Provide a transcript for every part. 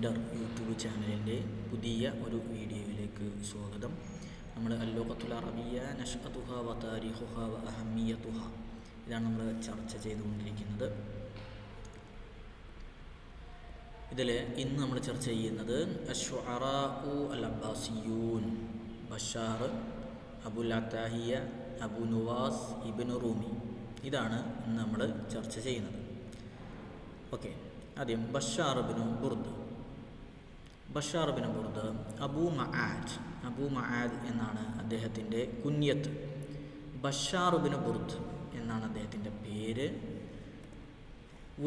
Mentor YouTube ചാനലിൻ്റെ പുതിയ ഒരു വീഡിയോയിലേക്ക് സ്വാഗതം. നമ്മൾ അൽ-ലുഗത്തുൽ അറബിയ്യ നഷ്അതുഹ വ താരിഖുഹ വ അഹമ്മിയതുഹ ഇതാണ് നമ്മൾ ചർച്ച ചെയ്തുകൊണ്ടിരിക്കുന്നത്. ഇതിൽ ഇന്ന് നമ്മൾ ചർച്ച ചെയ്യുന്നത് അശ്ശുഅറാഉ അൽ അബ്ബാസിയൂൻ, ബഷാർ, അബുൽ അത്താഹിയ, അബു നുവാസ്, ഇബ്നു റൂമി. ഇതാണ് ഇന്ന് നമ്മൾ ചർച്ച ചെയ്യുന്നത്. ഓക്കെ, ആദ്യം ബഷാർ ഇബ്നു ബുർദ്. ബഷാർ ഇബ്നു ബുർദ് അബൂ മആദ് എന്നാണ് അദ്ദേഹത്തിൻ്റെ കുന്യത്ത്. ബഷാർ ഇബ്നു ബുർദ് എന്നാണ് അദ്ദേഹത്തിൻ്റെ പേര്.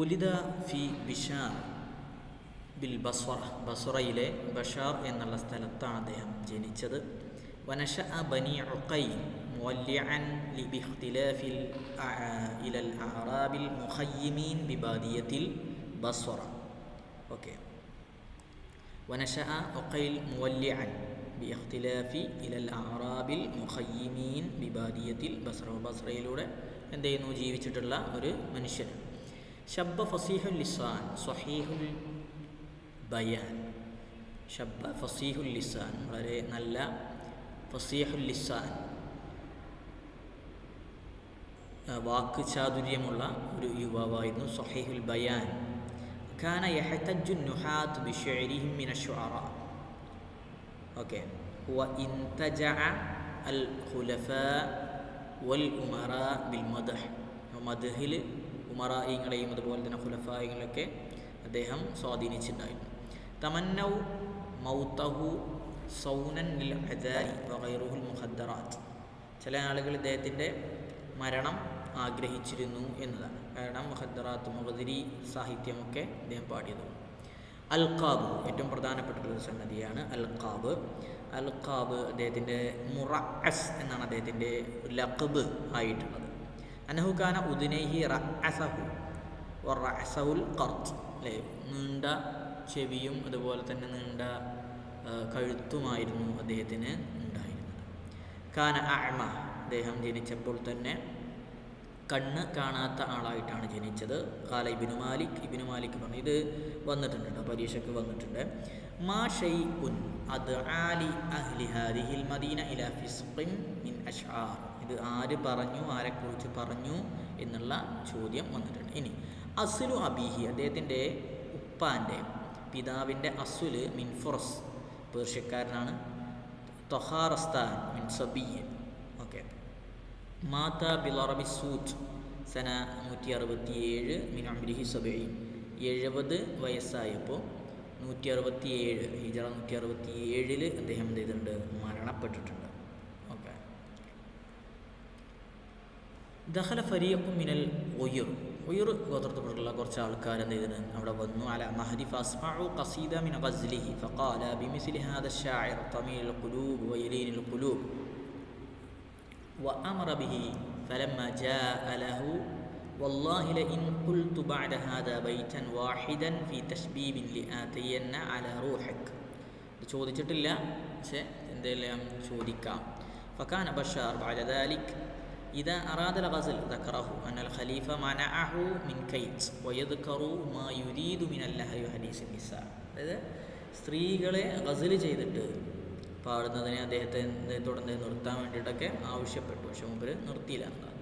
ഉലിദ ഫി ബിഷാർ ബിൽ ബസ്വറ, ബസ്വറയിലെ ബഷാർ എന്നുള്ള സ്ഥലത്താണ് അദ്ദേഹം ജനിച്ചത്. വനശഅ ബനി ഉഖൈൽ മുവല്ലിഅൻ ബിഇഖ്തിലാഫിൽ ഇലൽ അഅറാബിൽ മുഖയ്യിമീൻ ബിബാദിയത്തിൽ ബസ്വറ. ഓക്കെ, വനശഅ ഉഖൈൽ മുവല്ലിഅൻ ബിഇഖ്തിലാഫി ഇലൽ അഅറാബിൽ മുഖയ്യിമീൻ ബിബാദിയത്തിൽ ബസ്വറ. ബസ്രയിലൂടെ എന്ത് ചെയ്യുന്നു, ജീവിച്ചിട്ടുള്ള ഒരു മനുഷ്യൻ. ശബ്ബ ഫസീഹുൽ ലിസാൻ സ്വഹീഹുൽ ബയാൻ. ശബ്ബ ഫസീഹുൽ ലിസാൻ, വളരെ നല്ല ഫസീഹുൽ ലിസാൻ, വാക്ക് ചാതുര്യമുള്ള ഒരു യുവാവായിരുന്നു. സ്വഹീഹുൽ ബയാൻ. കാന യഹ്തജ്ജു നുഹാത്ത് ബിശഅരിഹിം മിന അശ്ശുഅറാ. ഓക്കെ, വ ഇൻതജഅ അൽ ഖുലഫാ വൽ ഉമറാ ബിൽ മദ്ഹ്. മദ്ഹിൽ ഉമറായിങ്ങളെയും അതുപോലെ തന്നെ ഖുലഫായികളൊക്കെ അദ്ദേഹം സ്വാധീനിച്ചിട്ടുണ്ടായിരുന്നു. തമന്നൗ മൗതഹു സൗനൻ ലിൽ അദാരി വഗൈറുഹുൽ മുഖദ്ദറാത്ത്. ചില ആളുകൾ ഇദ്ദേഹത്തിൻ്റെ മരണം ആഗ്രഹിച്ചിരുന്നു എന്നതാണ്. കാരണം മുഖദ്ദറാത്ത്, മുഖദിരി സാഹിത്യമൊക്കെ അദ്ദേഹം പാടിയതുകൊണ്ട്. അൽഖാബ് ഏറ്റവും പ്രധാനപ്പെട്ടുള്ളൊരു സംഗതിയാണ് അൽഖാബ്. അൽഖാബ് അദ്ദേഹത്തിൻ്റെ മുറഅസ് എന്നാണ് അദ്ദേഹത്തിൻ്റെ ലഖബ് ആയിട്ടുള്ളത്. അന്നഹു കാന ഉദ്നൈഹി റഅസഹു വറഅസഹുൽ ഖർത്ത്. അല്ലേ, നീണ്ട ചെവിയും അതുപോലെ തന്നെ നീണ്ട കഴുത്തുമായിരുന്നു അദ്ദേഹത്തിന് ഉണ്ടായിരുന്നത്. കാന അഅമ, അദ്ദേഹം ജനിച്ചപ്പോൾ തന്നെ കണ്ണ് കാണാത്ത ആളായിട്ടാണ് ജനിച്ചത്. ഖാല ഇബ്നു മാലിക് പറഞ്ഞു, ഇത് വന്നിട്ടുണ്ട് കേട്ടോ, പരീക്ഷയ്ക്ക് വന്നിട്ടുണ്ട്. മാ ഷൈഉൻ അദ്ആലി അഹ്ലി ഹാദിഹിൽ മദീന ഇലാ ഫിസ്ഖിൻ മിൻ അശ്ആർ. ഇത് ആര് പറഞ്ഞു, ആരെക്കുറിച്ച് പറഞ്ഞു എന്നുള്ള ചോദ്യം വന്നിട്ടുണ്ട്. ഇനി അസ്ലു അബീഹി, അദ്ദേഹത്തിൻ്റെ ഉപ്പാൻ്റെ പിതാവിൻ്റെ അസ്ല് മിൻ ഫുറസ്, പേർഷ്യക്കാരനാണ്. തൊഹാറസ്താൻ മിൻ സബിയ. ഓക്കെ, മാത ബിലറബി സൂറ്റ് സന 167 മിൻ അംരിഹി 70 വയസ്സായപ്പോൾ 167 ഹിജറ 167 അദ്ദേഹം എന്ത് ചെയ്തിട്ടുണ്ട്, മരണപ്പെട്ടിട്ടുണ്ട്. ഓക്കെ, ദഖല ഫരീഖു മിനൽ ഉയർ ഗോത്രത്തിൽപ്പെട്ടുള്ള കുറച്ച് ആൾക്കാർ എന്ത് ചെയ്തിട്ട് അവിടെ വന്നു. അല മഹദി ഫസ്മഉ ഖസീദ മിൻ ഗസ്ലിഹി ഫഖാല ബിമിസ്ലി ഹാദ അശ്ശാഇർ തമീൽ ഖുലൂബ് വയലീൻ ഖുലൂബ് وأمر به فلما جاء له والله لئن قلت بعد هذا بيتا واحدا في تشبيب لآتين على روحك. ചോദിച്ചിട്ടില്ല, പക്ഷേ എന്തെല്ലാം ചോദിക്കാം. فكان بشار بعد ذلك إذا أراد الغزل ذكره أن الخليفة منعه من كيت ويذكر ما يريد من اللهو وحديث النساء. അതായത് സ്ത്രീകളെ ഗസൽ ചെയ്തിട്ട് പാടുന്നതിനെ അദ്ദേഹത്തോട് നിർത്താൻ വേണ്ടിയിട്ടൊക്കെ ആവശ്യപ്പെട്ടു. പക്ഷെ മുമ്പ് നിർത്തിയില്ല എന്നതാണ്.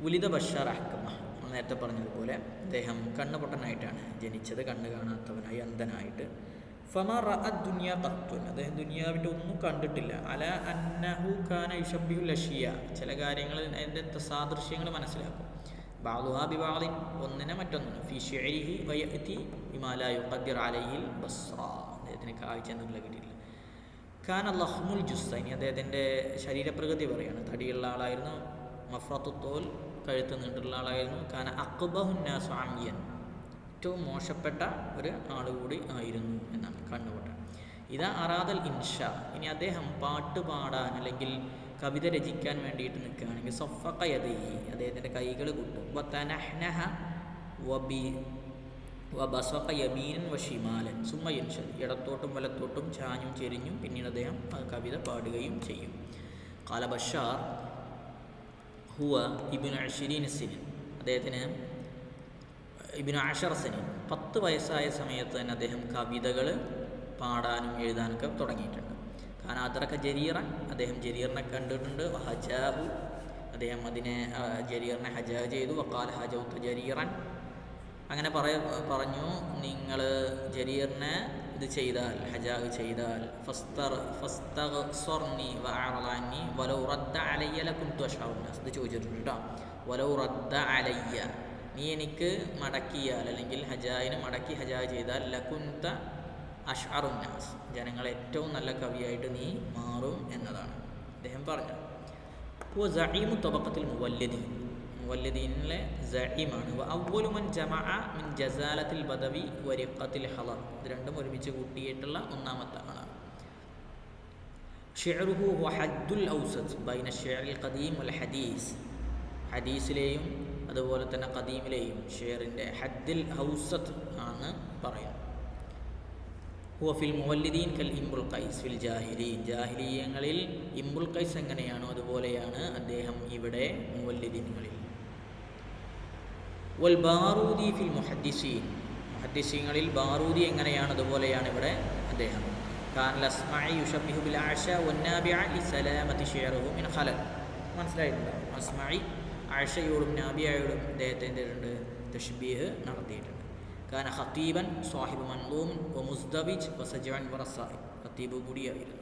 ഉലിദ ബഷാർ അഹ്കമ, നേരത്തെ പറഞ്ഞതുപോലെ അദ്ദേഹം കണ്ണുപൊട്ടനായിട്ടാണ് ജനിച്ചത്, കണ്ണ് കാണാത്തവനായി, അന്ധനായിട്ട്. ഫമാ റഅദ് ദുനിയ ഖത്തുൻ, അദ്ദേഹം ദുനിയാവിൻ്റെ ഒന്നും കണ്ടിട്ടില്ല. അല അന്നഹു കാന യുശബ്ബിഹുൽ അഷിയ, ചില കാര്യങ്ങൾ അതിൻ്റെ സാദൃശ്യങ്ങൾ മനസ്സിലാക്കും. ബഅദുഹാ ബിബഅദിൻ, ഒന്നിനെ മറ്റൊന്നിന്. ഫി ശിഅരിഹി വയഅതി ബിമാ ലാ യുഖദ്ദിർ അലൈഹിൽ ബസ്റ, അദ്ദേഹത്തിന് കാഴ്ച എന്നുള്ള കിട്ടിയില്ല. ഖാൻ ലഹ്മുൽ ജുസ്സൈനി, അദ്ദേഹത്തിൻ്റെ ശരീരപ്രകൃതി പറയാണ്, തടിയുള്ള ആളായിരുന്നു. മഫ്രത്തുത്തോൽ, കഴുത്ത് നീണ്ടുള്ള ആളായിരുന്നു. ഖാന അഖ്ബഹുന്നാസു അമിയൻ, ഏറ്റവും മോശപ്പെട്ട ഒരു ആളുകൂടി ആയിരുന്നു എന്നാണ്, കണ്ണുപൊട്ട. ഇതാ അറാദൽ ഇൻഷാ, ഇനി അദ്ദേഹം പാട്ട് പാടാൻ അല്ലെങ്കിൽ കവിത രചിക്കാൻ വേണ്ടിയിട്ട് നിൽക്കുകയാണെങ്കിൽ സഫഖ യദൈഹി, അദ്ദേഹത്തിൻ്റെ കൈകൾ കുട്ടും. വതനഹ്നഹ വബസഖ യമീനൻ വഷിമാലൻ സുമ്മ യൻഷദ്, ഇടത്തോട്ടും വലത്തോട്ടും ചാഞ്ഞും ചെരിഞ്ഞും പിന്നീട് അദ്ദേഹം കവിത പാടുകയും ചെയ്യും. ഖാല ബഷാർ ഹുവ ഇബ്നു 20 സിനിൻ, അദ്ദേഹത്തിന് ഇബ്നു 10 സിനിൻ 10 10 വയസ്സായ സമയത്ത് തന്നെ അദ്ദേഹം കവിതകൾ പാടാനും എഴുതാനൊക്കെ തുടങ്ങിയിട്ടുണ്ട്. കാരണം അദ്റക ജരീറൻ, അദ്ദേഹം ജരീറിനെ കണ്ടിട്ടുണ്ട്. ഹജാഹു, അദ്ദേഹം അതിനെ ജരീറിനെ ഹജാ ചെയ്തു. വഖാല ഹജൗത ജരീറൻ, അങ്ങനെ പറഞ്ഞു നിങ്ങൾ ജരീറിനെ ഇത് ചെയ്താൽ, ഹജാഹ് ചെയ്താൽ, ഫസ്തഗ്സർനി വഅറള അന്നി വലൗ റദ്ദ അലയ്യ ലകുൻതു അശ്അറു നാസ്, ഇത് ചോദിച്ചിട്ടുണ്ട് കേട്ടോ. വലൗ റദ്ദ അലയ്യ, നീ എനിക്ക് മടക്കിയാൽ, അല്ലെങ്കിൽ ഹജായിന് മടക്കി ഹജാഹ് ചെയ്താൽ, ലകുൻത അശ്അറു നാസ്, ജനങ്ങൾ ഏറ്റവും നല്ല കവിയായിട്ട് നീ മാറും എന്നതാണ് അദ്ദേഹം പറഞ്ഞത്. അപ്പോൾ സഈമു തബഖത്തിൽ മുവല്ലിദീനിലെ സഈമാണ്. അവ്വലു മൻ ജമഅ മിൻ ജസാലത്തിൽ ബദവി വരിഖത്തിൽ ഹളർ, ഇത് രണ്ടും ഒരുമിച്ച് കൂട്ടിയിട്ടുള്ള ഒന്നാമത്തെ ആളാണ്. ഷിഅറുഹു ഹുവ ഹദ്ദുൽ ഔസത്ത് ബൈന അശ്ശിഅറിൽ ഖദീം വൽ ഹദീസ്, ഹദീസിലെയും അതുപോലെ തന്നെ ഖദീമിലെയും ഷിഅറിൻ്റെ ഹദ്ദുൽ ഔസത്ത് ആണ് പറയുന്നത്. ഹുവ ഫിൽ മുവല്ലിദീൻ കൽ ഇംറുൽ ഖൈസ് ഫിൽ ജാഹിലീൻ, ജാഹിലീയങ്ങളിൽ ഇംറുൽ ഖൈസ് എങ്ങനെയാണോ അതുപോലെയാണ് അദ്ദേഹം ഇവിടെ മുവല്ലിദീനുകളിൽ. വൽ ബാറൂദി ഫിൽ മുഹദ്ദിസീൻ, മുഹദ്ദിസീങ്ങളിൽ ബാറൂദി എങ്ങനെയാണ് അതുപോലെയാണ് ഇവിടെ അദ്ദേഹം. കാനൽ അസ്മഈ യുശബ്ബിഹു ബിൽ ആശ വന്നാബിഅ ലിസലാമത്തി ശിഅറുഹു മിൻ ഖലൽ, മനസ്സിലായിട്ടുണ്ടോ? അസ്മഈ ആയിഷയോടും നാബിയയോടും അദ്ദേഹത്തിൻ്റെ തശ്ബീഹ് നടത്തിയിട്ടുണ്ട്. കാന ഖതീബൻ സാഹിബ് മൻദൂം വമുസ്ദവിജ് വസജഅൻ വറസാഇ, ഖതീബ് കൂടിയായിരുന്നു.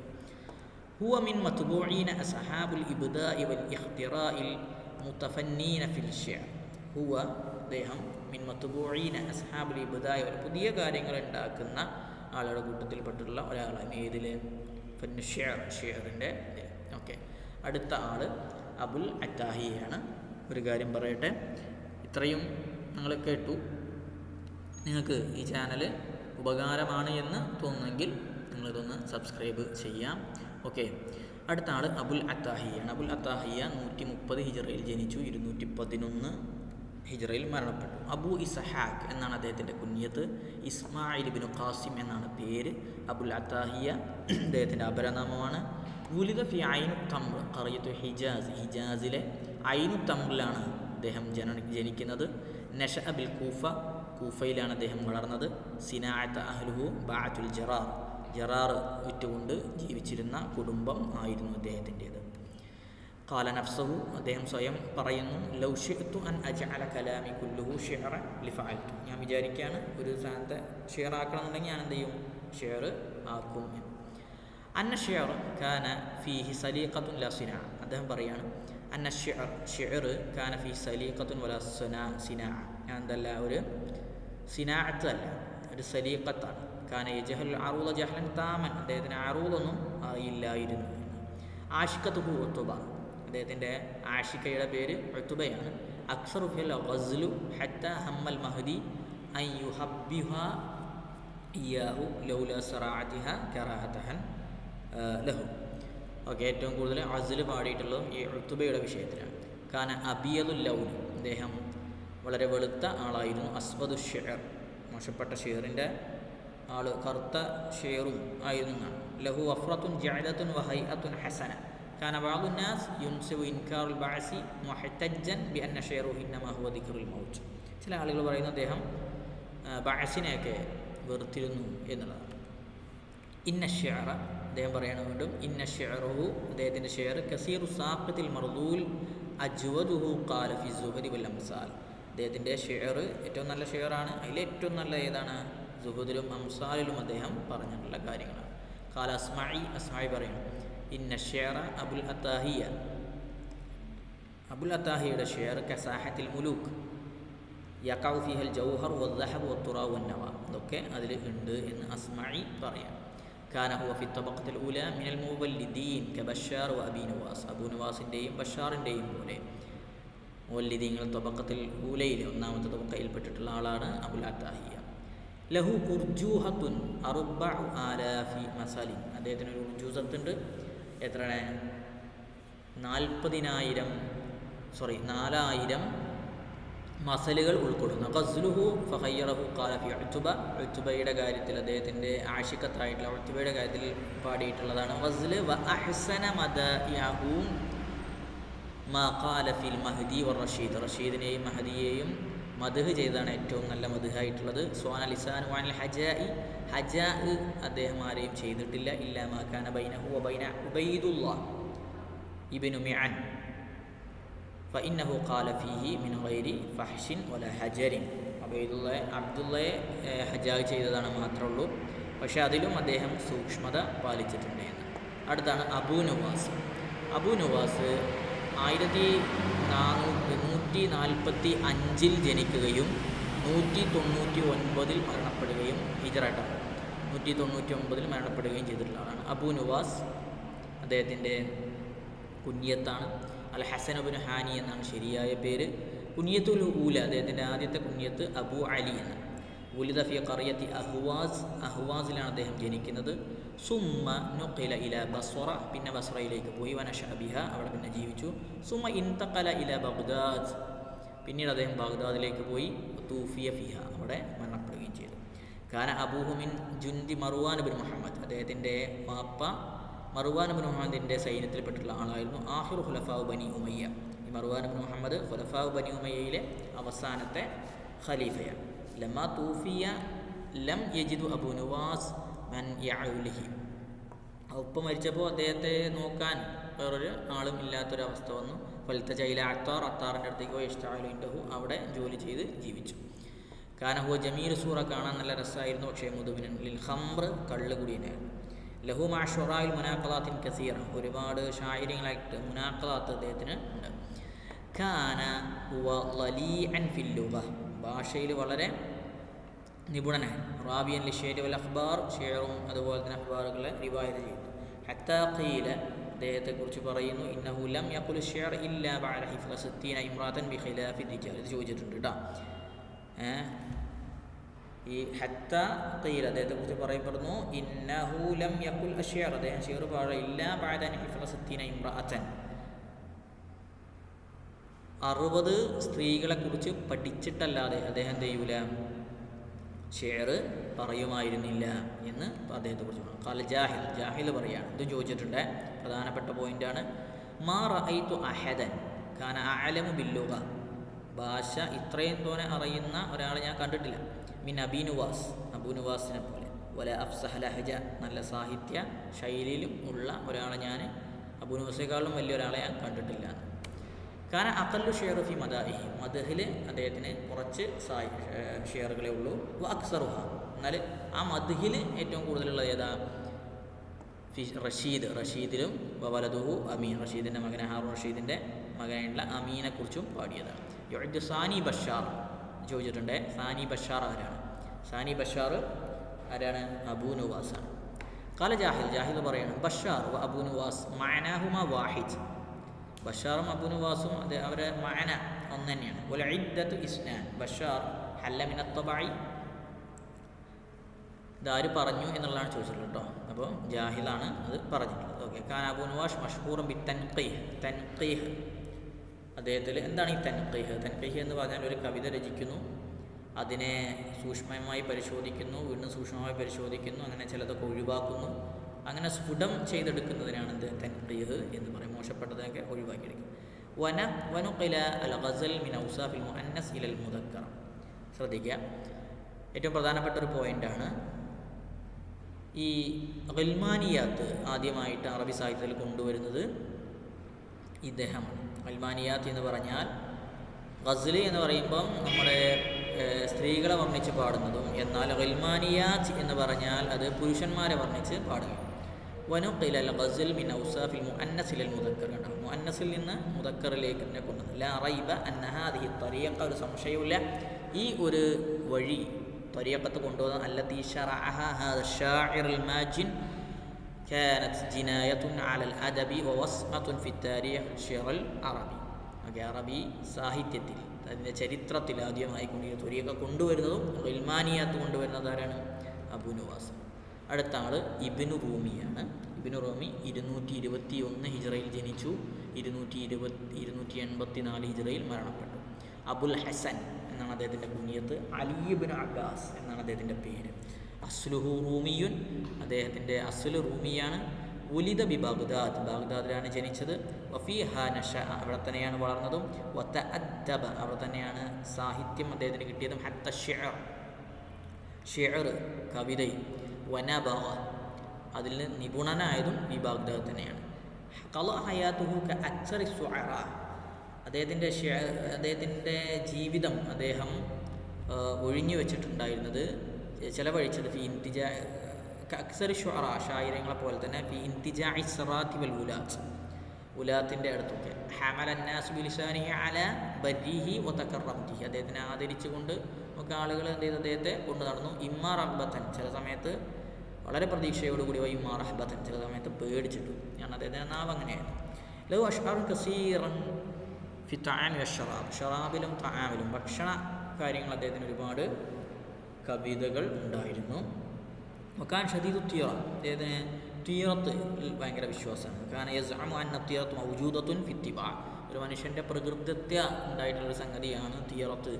ഹുവ മിൻ മത്ബൂഈന അസ്ഹാബുൽ ഇബ്ദാഇ വൽ ഇഖ്തിറാഇൽ മുതഫന്നീന ഫിൽ ശിഅർ, ഹുവ അദ്ദേഹം മിൻ മത്ബൂഈന അസ്ഹാബുൽ ഇബ്ദാഇ, പുതിയ കാര്യങ്ങൾ ഉണ്ടാക്കുന്ന ആളുടെ കൂട്ടത്തിൽപ്പെട്ടുള്ള ഒരാളാണ്. ഏതിലെ? ഫിൻ ശിഅർ, ശിഅറിൻ്റെ. ഓക്കെ, അടുത്ത ആൾ അബുൽ അത്താഹിയാണ്. ഒരു കാര്യം പറയട്ടെ, ഇത്രയും നിങ്ങൾ കേട്ടു, നിങ്ങൾക്ക് ഈ ചാനൽ ഉപകാരമാണ് എന്ന് തോന്നുന്നെങ്കിൽ നിങ്ങളിതൊന്ന് സബ്സ്ക്രൈബ് ചെയ്യാം. ഓക്കെ, അടുത്ത ആൾ അബുൽ അത്താഹിയാണ്. അബുൽ അത്താഹിയ 130 ഹിജറയിൽ ജനിച്ചു, 211 ഹിജറയിൽ മരണപ്പെട്ടു. അബു ഇസ്ഹാഖ് എന്നാണ് അദ്ദേഹത്തിൻ്റെ കുഞ്ഞത്ത്. ഇസ്മായിൽ ഇബ്നു ഖാസിം എന്നാണ് പേര്. അബുൽ അത്താഹിയ അദ്ദേഹത്തിൻ്റെ അപരനാമമാണ്. വുലിദ ഫി ഐനു തംർ ഖറിയത്തു ഹിജാസ്, ഹിജാസിലെ ഐനു തംറിലാണ് അദ്ദേഹം ജനിക്കുന്നത്. നശഅ ബിൽ കൂഫ, കൂഫയിലാണ് അദ്ദേഹം വളർന്നത്. സിനാഅത്ത അഹ്ലുഹു ബഅത്തുൽ ജറാർ, ജറാർ വിറ്റുകൊണ്ട് ജീവിച്ചിരുന്ന കുടുംബം ആയിരുന്നു അദ്ദേഹത്തിൻ്റേത്. ഖാല നഫ്സഹു, അദ്ദേഹം സ്വയം പറയുന്നു, ലൗ ശിഅ്തു അൻ അജ്അല കലാമി കുല്ലുഹു ശിഅറൻ ലിഫഅൽതു, ഞാൻ വിചാരിക്കുകയാണ് ഒരു സ്ഥാനത്തെ ഷിഅർ ആക്കണമെന്നുണ്ടെങ്കിൽ ഞാൻ എന്ത് ചെയ്യും? ഷിഅർ ആക്കും. അന്ന ഷിഅർ കാന ഫീഹി സലീഖത്തുൻ ലാ സിനാ, അദ്ദേഹം പറയാണ് അന്ന ഷിഅർ കാന ഫീഹി സലീഖത്തുൻ വലാ സിനാഅ, എന്തല്ല ഒരു സിനാഅത്ത് അല്ല, ഒരു സലീഖത്താണ്. കാന യജ്ഹൽ അറൂദ ജഹ്ലൻ താമൻ, അദ്ദേഹത്തിന് അറൂദൊന്നും അറിയില്ലായിരുന്നു. ആഷിഖത്തുഹു ഉത്ബ, അദ്ദേഹത്തിൻ്റെ ആഷിഖയുടെ പേര് ഉത്ബയാണ്. അക്സറു ഫിൽ ഗസ്ലു ഹത്ത ഹമ്മൽ മഹ്ദി അൻ യുഹബ്ബിഹ ഇയാഹു ലൗല സറാഅതിഹ കറാഹതഹൻ ലഹു. ഓക്കെ, ഏറ്റവും കൂടുതൽ അസ്ൽ പാടിയിട്ടുള്ളതും ഈ ഉത്ബയുടെ വിഷയത്തിലാണ്. കാന അബിയദുൽ ലൗൻ, അദ്ദേഹം വളരെ വെളുത്ത ആളായിരുന്നു. അസ്വദു ഷിഅർ, മോശപ്പെട്ട ഷിഅറിൻ്റെ ആൾ, കറുത്ത ഷിഅറും ആയിരുന്നു എന്നാണ്. ലഹു വഫ്റത്തുൻ ജഅലത്തുൻ വഹൈഅത്തുൻ ഹസന. കാന ബഅദു നാസ് യുൻസിബു ഇൻകാറുൽ ബഅസി മുഹ്തജ്ജൻ ബിഅന്ന ഷിഅറുഹു ഇന്നമാ ഹുവ ദിക്റുൽ മൗത്ത്. ചില ആളുകൾ പറയുന്നു അദ്ദേഹം ബഅസിനെയൊക്കെ വെറുത്തിരുന്നു എന്നുള്ളതാണ്. ഇന്ന ഷിഅറ, അദ്ദേഹം പറയണം വീണ്ടും, ഇന്ന ഷിഅറുഹു, അദ്ദേഹത്തിൻ്റെ ഷിഅർ കസീറു സാഖിത്തിൽ മർദൂൽ അജ്വദുഹു ഖാല ഫി സുഹദി വൽ അംസാൽ, അദ്ദേഹത്തിൻ്റെ ഷിഅർ ഏറ്റവും നല്ല ഷിഅറാണ്. അതിലേറ്റവും നല്ല ഏതാണ്? സുഹദിലും അംസാലിലും അദ്ദേഹം പറഞ്ഞിട്ടുള്ള കാര്യങ്ങളാണ്. ഖാല അസ്മഈ പറയണം, ഇന്ന ഷിഅറ അബുൽ അത്താഹിയ, അബുൽ അത്താഹിയുടെ ഷിഅർ കസാഹത്തിൽ മുലൂക്ക് യഖഉ ഫീഹൽ ജൗഹർ വദ്ദഹബ് വത്തുറാബ് വന്നവ, അതൊക്കെ അതിൽ ഉണ്ട് എന്ന് അസ്മഈ പറയാം. കാന ഹുവ ഫി തബഖത്തിൽ ഊല മിനൽ മുവല്ലിദീൻ കബഷാർ വ അബീ നവാസ്, അബൂ നവാസിൻ്റെയും ബഷാറിൻ്റെയും പോലെ മുവല്ലിദീങ്ങൾ തബഖത്തിൽ ഊലയിൽ ഒന്നാമത്തെ തബഖയിൽപ്പെട്ടിട്ടുള്ള ആളാണ് അബുൽ അത്താഹിയ. ലഹു ഉർജൂഹത്തുൻ 40,000 മസാലിൻ, അദ്ദേഹത്തിന് ഒരു ഉർജൂസത്തുണ്ട്. എത്രയാണ്? 4000 മസലുകൾ ഉൾക്കൊള്ളുന്നു. ഗസ്ലുഹു ഫഖയ്യറഹു ഖാല ഫി ഉത്ബ, ഉത്ബയുടെ കാര്യത്തിൽ അദ്ദേഹത്തിൻ്റെ ആഷിഖത്തായിട്ടുള്ള ഉത്ബയുടെ കാര്യത്തിൽ പാടിയിട്ടുള്ളതാണ് ഗസ്ല്. വ അഹ്സന മദഇഹു മാ ഖാല ഫിൽ മഹ്ദി വർ റഷീദ്, റഷീദിനെയും മഹദിയെയും മദ്ഹ് ചെയ്തതാണ് ഏറ്റവും നല്ല മദ്ഹായിട്ടുള്ളത്. സ്വാന ലിസാനു അനിൽ ഹജാഇ, ഹജാ അദ്ദേഹം ആരെയും ചെയ്തിട്ടില്ല. ഇല്ലാ മാ കാന ബൈനഹു വ ബൈന ഉബൈദുല്ലാഹ് ഇബ്നു മിഅൻ ഫഇന്നഹു ഖാല ഫീഹി മിൻ ഗൈരി ഫഹ്ശിൻ വല ഹജരിൻ. അബ്ദുള്ളയെ ഹജാ ചെയ്തതാണ് മാത്രമേ ഉള്ളൂ, പക്ഷേ അതിലും അദ്ദേഹം സൂക്ഷ്മത പാലിച്ചിട്ടുണ്ട് എന്ന്. അടുത്താണ് അബൂ നുവാസ്. അബൂ നുവാസ് 1445 ജനിക്കുകയും 199 മരണപ്പെടുകയും, ഹിജ്റ 199 മരണപ്പെടുകയും ചെയ്തിട്ടുള്ള ആളാണ് അബൂ നുവാസ്. അദ്ദേഹത്തിൻ്റെ കുഞ്ഞത്താണ് അൽ ഹസൻ ഇബ്നു ഹാനി എന്നാണ് ശരിയായ പേര്. കുഞ്ഞത്തുൽ ഊല, അദ്ദേഹത്തിൻ്റെ ആദ്യത്തെ കുഞ്ഞത്ത് അബൂ അലി എന്ന്. ഉലിദ ഫി ഖറിയത്തി അഹ്വാസ്, അഹ്വാസിലാണ് അദ്ദേഹം ജനിക്കുന്നത്. സുമ്മ നുഖില ഇല ബസ്റ, പിന്നെ ബസ്റയിലേക്ക് പോയി. വനശഅ ബിഹ, അവിടെ പിന്നെ ജീവിച്ചു. സുമ്മ ഇൻതഖല ഇല ബഗ്ദാദ്, പിന്നീട് അദ്ദേഹം ബഗ്ദാദിലേക്ക് പോയി. തൂഫിയ ഫിഹ, അവിടെ മരണപ്പെടുകയും ചെയ്തു. കാന അബൂഹു മിൻ ജുൻദി മർവാൻ ഇബ്നു മുഹമ്മദ്, അദ്ദേഹത്തിൻ്റെ വാപ്പ മർവാൻ ഇബ്നു മുഹമ്മദിൻ്റെ സൈന്യത്തിൽപ്പെട്ടുള്ള ആളായിരുന്നു. ആഖിറു ഖുലഫാഉ ബനി ഉമയ്യ, ഈ മർവാൻ ഇബ്നു മുഹമ്മദ് ഖുലഫാഉ ബനി ഉമയ്യയിലെ അവസാനത്തെ ഖലീഫയാണ്. ലമ്മാ തൂഫിയ ലം യജിദു അബൂ നുവാസ് മൻ യഅലുഹി, ഒപ്പം മരിച്ചപ്പോൾ അദ്ദേഹത്തെ നോക്കാൻ വേറൊരു ആളും ഇല്ലാത്തൊരവസ്ഥ വന്നു. ഫൽതജ ഇല അത്താർ, അത്താറിൻ്റെ അടുത്തേക്ക് പോയി. ഇഷ്തഅലു ഇൻദഹു, അവിടെ ജോലി ചെയ്ത് ജീവിച്ചു. കാന ഹുവ ജമീൽ സൂറ, കാണാൻ നല്ല രസമായിരുന്നു, പക്ഷേ മുദുബിനൻ ലിൽ ഖംർ, കള്ള് കുടിയനായിരുന്നു. ലഹു മാ ശുറായിൽ മുനാഖലാത്തിൻ കസീറ, ഒരുപാട് ഷായരികളായിട്ട് മുനാഖലാത്ത് അദ്ദേഹത്തിന് ഉണ്ട്. കാന ഹുവ ലലീഅൻ ഫിൽ ലുഗ, ഭാഷയിൽ വളരെ നിപുണനാണ്. റാബിയൻ ലിഷേരി വൽ അഖ്ബാർ, ഷെയറും അതുപോലെ തന്നെ അഖ്ബാറുകളെ റിവായത്ത് ചെയ്യുന്നു. ഹത്താ ഖീല, അദ്ദേഹത്തെക്കുറിച്ച് പറയുന്നു, ഇന്നഹു ലം യഖുൽ ഷിഅർ ഇല്ലാ ബഅദ ഹിഫ്ള 60 ഇംറാതൻ ബിഖിലാഫി റിജാൽ. ഇത് ചോദിച്ചിട്ടുണ്ട് കേട്ടോ. ഈ ഹത്താ ഖീല അദ്ദേഹത്തെക്കുറിച്ച് പറയപ്പെടുന്നു, ഇന്നഹു ലം യഖുൽ അഷ്ഇർ, അദ്ദേഹം ഷിഅർ പറയില്ല ബഅദ ഹിഫ്ള 60 ഇംറാതൻ, 60 സ്ത്രീകളെക്കുറിച്ച് പഠിച്ചിട്ടല്ലാതെ അദ്ദേഹം എന്ത് ചെയ്യൂല, ഷെയർ പറയുമായിരുന്നില്ല എന്ന് അദ്ദേഹത്തെക്കുറിച്ച് പറഞ്ഞു. ഖാല ജാഹിൽ, ജാഹിൽ പറയാണ്, ഇത് ചോദിച്ചിട്ടുണ്ട്, പ്രധാനപ്പെട്ട പോയിൻ്റാണ്. മാ റഅയ്തു അഹദൻ കാന അഅലമു ബില്ലുഗ, ഭാഷ ഇത്രയും തോനെ അറിയുന്ന ഒരാളെ ഞാൻ കണ്ടിട്ടില്ല. മിൻ അബീ നുവാസ്, അബൂ നുവാസിനെ പോലെ. വല അഫ്സഹ ലഹജ, നല്ല സാഹിത്യ ശൈലിയിലും ഉള്ള ഒരാളെ ഞാൻ, അബൂ നുവാസിനെക്കാളും വലിയൊരാളെ ഞാൻ കണ്ടിട്ടില്ല. കാന അഖല്ലു ഷെയർ ഫി മദാഇഹി, മദ്ഹിൽ അദ്ദേഹത്തിന് കുറച്ച് ഷെയറുകളേ ഉള്ളൂ. വ അക്സറുഹ, എന്നാൽ ആ മദ്ഹിൽ ഏറ്റവും കൂടുതലുള്ളത് ഏതാ, ഫി റഷീദ്, റഷീദിലും വലതുഹു അമീൻ, റഷീദിൻ്റെ മകനെ ഹാറൂൺ റഷീദിൻ്റെ മകനായിട്ടുള്ള അമീനെക്കുറിച്ചും പാടിയതാണ്. യുഅദ്ദു സാനി ബഷാർ, ചോദിച്ചിട്ടുണ്ട്, സാനി ബഷാർ ആരാണ്? സാനി ബഷാർ ആരാണ്? അബൂ നുവാസാണ്. ഖാല ജാഹിൽ, ജാഹിൽ പറയാണ്, ബഷാർ വ അബൂ നുവാസ് മഅനാഹുമ വാഹിദ്, ബഷാറും അബൂ നുവാസും അത് അവരെ മഅന ഒന്ന് തന്നെയാണ്. വൽ ഇദ്ദത്തു ഇസ്നാൻ, ബഷാർ ഹല്ല മിന തബഇ, ഇതാര് പറഞ്ഞു എന്നുള്ളതാണ് ചോദിച്ചിട്ടുള്ളത് കേട്ടോ. അപ്പോൾ ജാഹിലാണ് അത് പറഞ്ഞിട്ടുള്ളത്. ഓക്കെ. കാന അബൂ നുവാസ് മഷ്ഹൂറും ബി തൻഖീഹ്, തൻഖീഹ്, അദ്ദേഹത്തിൽ എന്താണ് ഈ തൻഖീഹ്? തൻഖീഹ് എന്ന് പറഞ്ഞാൽ ഒരു കവിത രചിക്കുന്നു, അതിനെ സൂക്ഷ്മമായി പരിശോധിക്കുന്നു, വീണ്ടും സൂക്ഷ്മമായി പരിശോധിക്കുന്നു, അങ്ങനെ ചിലതൊക്കെ ഒഴിവാക്കുന്നു, അങ്ങനെ സ്ഫുടം ചെയ്തെടുക്കുന്നതിനാണ് എന്ത് തൻഖീഹ് എന്ന് പറയും. മോശപ്പെട്ടതൊക്കെ ഒഴിവാക്കിയെടുക്കും. വനുഖില അൽ ഗസൽ മിൻ ഔസാഫിൽ മുഅന്നസ് ഇലൽ മുദക്കർ. ശ്രദ്ധിക്കുക, ഏറ്റവും പ്രധാനപ്പെട്ട ഒരു പോയിൻ്റാണ്. ഈ ഗിൽമാനിയാത്ത് ആദ്യമായിട്ട് അറബി സാഹിത്യത്തിൽ കൊണ്ടുവരുന്നത് ഇദ്ദേഹമാണ്. ഗിൽമാനിയാത്ത് എന്ന് പറഞ്ഞാൽ, ഗസൽ എന്ന് പറയുമ്പം നമ്മുടെ സ്ത്രീകളെ വർണ്ണിച്ച് പാടുന്നതും, എന്നാൽ ഗിൽമാനിയാത്ത് എന്ന് പറഞ്ഞാൽ അത് പുരുഷന്മാരെ വർണ്ണിച്ച് പാടുക. വനുഖില അൽ ഗസൽ മിൻ ഔസാഫിൽ മുഅന്നസ് ഇലൽ മുദക്കർ, മുഅന്നസിൽ നിന്ന് മുദക്കറിലേക്ക് തന്നെ കൊണ്ടുവന്നു. ലാ റൈബ അന്ന ഹാദിഹി ത്വരീഖ, ഒരു സംശയവുമില്ല, ഈ ഒരു വഴി ത്വരീഖത്ത് കൊണ്ടുവന്ന അല്ലത്തി ശറഅഹ ഹാദ ശാഇറുൽ മാജിൻ കാനത് ജിനായത്തുൻ അലൽ അദബി വവസ്മത്തുൻ ഫി താരീഖ് ശിഅറുൽ അറബി. അറബി സാഹിത്യത്തിൽ, അതിൻ്റെ ചരിത്രത്തിൽ ആദ്യമായി ത്വരീഖ കൊണ്ടുവരുന്നതും ഗിൽമാനിയാത്ത് കൊണ്ടുവരുന്നത് ആരാണ്? അബൂ നുവാസ്. അടുത്ത ആൾ ഇബ്നു റൂമിയാണ്. ഇബ്നു റൂമി 221 ഹിജ്റയിൽ ജനിച്ചു, 284 ഹിജ്റയിൽ മരണപ്പെട്ടു. അബുൽ ഹസൻ എന്നാണ് അദ്ദേഹത്തിൻ്റെ കുനിയത്ത്. അലി ഇബ്നു അബ്ബാസ് എന്നാണ് അദ്ദേഹത്തിൻ്റെ പേര്. അസ്ലുഹു റൂമിയുൻ, അദ്ദേഹത്തിൻ്റെ അസ്ല് റൂമിയാണ്. ഉലിദ ബി ബാഗ്ദാദ്, ബാഗ്ദാദിലാണ് ജനിച്ചത്. വഫീഹാ നശ, അവിടെ തന്നെയാണ് വളർന്നതും. വതഅദ്ദബ, അവിടെ തന്നെയാണ് സാഹിത്യം അദ്ദേഹത്തിന് കിട്ടിയതും. ഹത്ത ഷിഅർ, ഷിഅർ കവിതയും. വനബഗ, അതിൽ നിപുണനായതും ഈ ബാഗ്ദാദ് തന്നെയാണ്. ഖള ഹയാതുഹു കഅക്സറി സുഅറ, അദ്ദേഹത്തിൻ്റെ ജീവിതം അദ്ദേഹം ഒഴിഞ്ഞു വെച്ചിട്ടുണ്ടായിരുന്നത്, ചെലവഴിച്ചത് ഫി ഇന്തിജാ അക്സറി ഷുഅറ, ഷായിരങ്ങളെ പോലെ തന്നെ ഫി ഇന്തിജാഇ സറാത്തി വൽ ഉലാത്ത്, ഉലാത്തിൻ്റെ അടുത്തൊക്കെ. ഹമല അന്നാസു ബിലിസാനിഹി അല ബരിഹി വതകറംതിഹി, അദ്ദേഹത്തിനെ ആദരിച്ചുകൊണ്ട് ഒക്കെ ആളുകൾ എന്ത് ചെയ്തു, അദ്ദേഹത്തെ കൊണ്ടു നടന്നു. ഇമ്മാ റഹ്ബത്തൻ, ചില സമയത്ത് വളരെ പ്രതീക്ഷയോടുകൂടി, ഇമ്മാ റഹ്ബത്തൻ, ചില സമയത്ത് പേടിച്ചിട്ടു. ഞാൻ അദ്ദേഹത്തിൻ്റെ നാവ് അങ്ങനെയാണ്. ലഹു അഷ്അറുൻ കസീറൻ ഫി തആമി വശറാബ്, ഷറാബിലും തആമിലും ഭക്ഷണ കാര്യങ്ങൾ അദ്ദേഹത്തിന് ഒരുപാട് കവിതകൾ ഉണ്ടായിരുന്നു. വകാൻ ഷദീദു തീറ, അദ്ദേഹത്തിന് തീറത്ത് ഭയങ്കര വിശ്വാസമാണ്. കാരണം യസ്അമു അന്ന തീറത്ത് മൗജൂദത്തുൻ ഫി ഇത്തിബാ, ഒരു മനുഷ്യൻ്റെ പ്രകൃതത്യ ഉണ്ടായിട്ടുള്ളൊരു സംഗതിയാണ് തീറത്ത്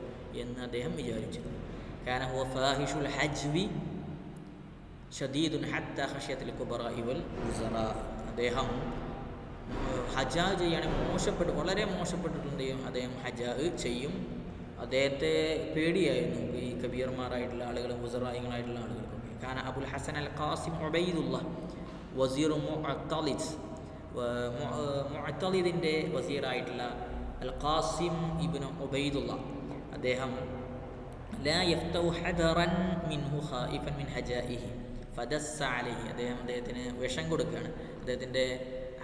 എന്ന് അദ്ദേഹം വിചാരിച്ചിരുന്നു. കാരണം ഹുവ ഫാഹിഷുൽ ഹജ്വി ഷദീദുൻ ഹത്താ ഖശിയത്തുൽ കുബറാഇ വൽ ഉസറാ, അദ്ദേഹം ഹജാ ചെയ്യുകയാണെങ്കിൽ വളരെ മോശപ്പെട്ടിട്ടുണ്ട്. അദ്ദേഹം ഹജാ ചെയ്യും. അദ്ദേഹത്തെ പേടിയായിരുന്നു ഈ കബീർമാരായിട്ടുള്ള ആളുകളും ഉസറായികളായിട്ടുള്ള ആളുകൾക്കൊക്കെ. കാരണം അബുൽ ഹസൻ അൽ ഖാസിം ഉബൈദുള്ള വസീർ മുഅത്തലിദിൻ്റെ വസീറായിട്ടുള്ള അൽ ഖാസിം ഇബ്നു ഉബൈദുള്ള, അദ്ദേഹം ലാ യഫ്തഹു ഹദറൻ മിൻഹു ഖായിഫൻ മിൻ ഹജാഇഹി ഫദസ്സ അലൈഹി, അദ്ദേഹത്തിന് വിഷം കൊടുക്കുകയാണ്. അദ്ദേഹത്തിൻ്റെ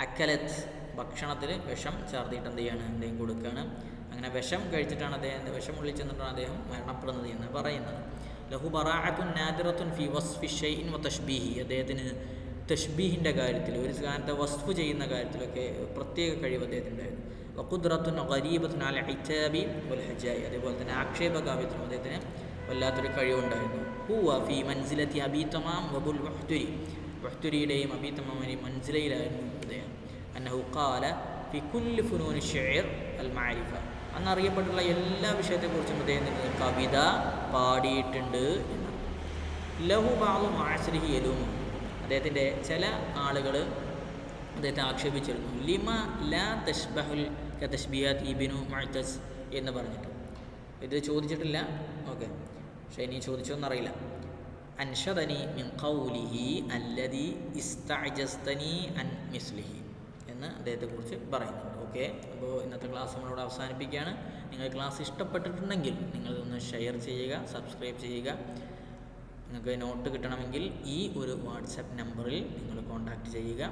അക്കലത്ത്, ഭക്ഷണത്തിൽ വിഷം ചേർത്തിട്ട് എന്ത് ചെയ്യാണ്, അദ്ദേഹം കൊടുക്കുകയാണ്. അങ്ങനെ വിഷം കഴിച്ചിട്ടാണ് അദ്ദേഹം, വിഷം ഉള്ളിൽ ചെന്നിട്ടാണ് അദ്ദേഹം മരണപ്പെടുന്നത് എന്ന് പറയുന്നത്. ലഹു ബറാഅത്തുൻ നാദിറത്തുൻ ഫി വസ്ഫി ഷൈഇൻ വ തഷ്ബീഹി, അദ്ദേഹത്തിന് തഷ്ബീഹിൻ്റെ കാര്യത്തിൽ, ഒരു സാധനത്തെ വസ്ഫ് ചെയ്യുന്ന കാര്യത്തിലൊക്കെ പ്രത്യേക കഴിവ് അദ്ദേഹത്തിനുണ്ടായിരുന്നു. വഖുദ്റത്തുൻ ഗരീബത്തുൻ അല ഇതാബി വൽ ഹജായി, അതേപോലെ തന്നെ ആക്ഷേപ കാവ്യത്തിനും അദ്ദേഹത്തിന് വല്ലാത്തൊരു കഴിവുണ്ടായിരുന്നു. ഹുവ ഫി മൻസിലത്തി അബീ തമാം വബുൽ മുഹ്തുരി, മുഹ്തുരിയുടെയും അബീ തമാമിൻ്റെയും മൻസിലയിലായിരുന്നു അദ്ദേഹം. അന്നഹു ഖാല ഫി കുല്ലി ഫുനൂനി ഷിഅർ അൽ മഅരിഫ, അന്നറിയപ്പെട്ടുള്ള എല്ലാ വിഷയത്തെക്കുറിച്ചും അദ്ദേഹം കവിത പാടിയിട്ടുണ്ട് എന്ന്. ലഹു ബഅദു മഅസ്രിഹി യലൂമു, അദ്ദേഹത്തിൻ്റെ ചില ആളുകൾ അദ്ദേഹത്തെ ആക്ഷേപിച്ചിരുന്നു. ലിമ ലാ തഷ്ബഹുൽ കതഷ്ബിയാത്ത് ഇബ്നു മുഅ്തസ് എന്ന് പറഞ്ഞിട്ട്. ഇത് ചോദിച്ചിട്ടില്ല, ഓക്കെ, പക്ഷേ ഇനി ചോദിച്ചോന്നറിയില്ല. അൻഷദനി മിൻ ഖൗലിഹി അല്ലദി ഇസ്തഅജസ്തനി അൻ മിസ്ലിഹി എന്ന് അദ്ദേഹത്തെക്കുറിച്ച് പറയുന്നുണ്ട്. ഓക്കെ, അപ്പോൾ ഇന്നത്തെ ക്ലാസ് നമ്മളോട് അവസാനിപ്പിക്കുകയാണ്. നിങ്ങൾ ക്ലാസ് ഇഷ്ടപ്പെട്ടിട്ടുണ്ടെങ്കിൽ നിങ്ങളൊന്ന് ഷെയർ ചെയ്യുക, സബ്സ്ക്രൈബ് ചെയ്യുക. നിങ്ങൾക്ക് നോട്ട് കിട്ടണമെങ്കിൽ ഈ ഒരു വാട്സപ്പ് നമ്പറിൽ നിങ്ങൾ കോൺടാക്റ്റ് ചെയ്യുക.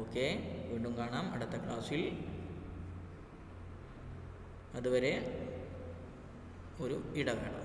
ഓക്കെ, വീണ്ടും കാണാം അടുത്ത ക്ലാസ്സിൽ. അതുവരെ ഒരു ഇടവേള.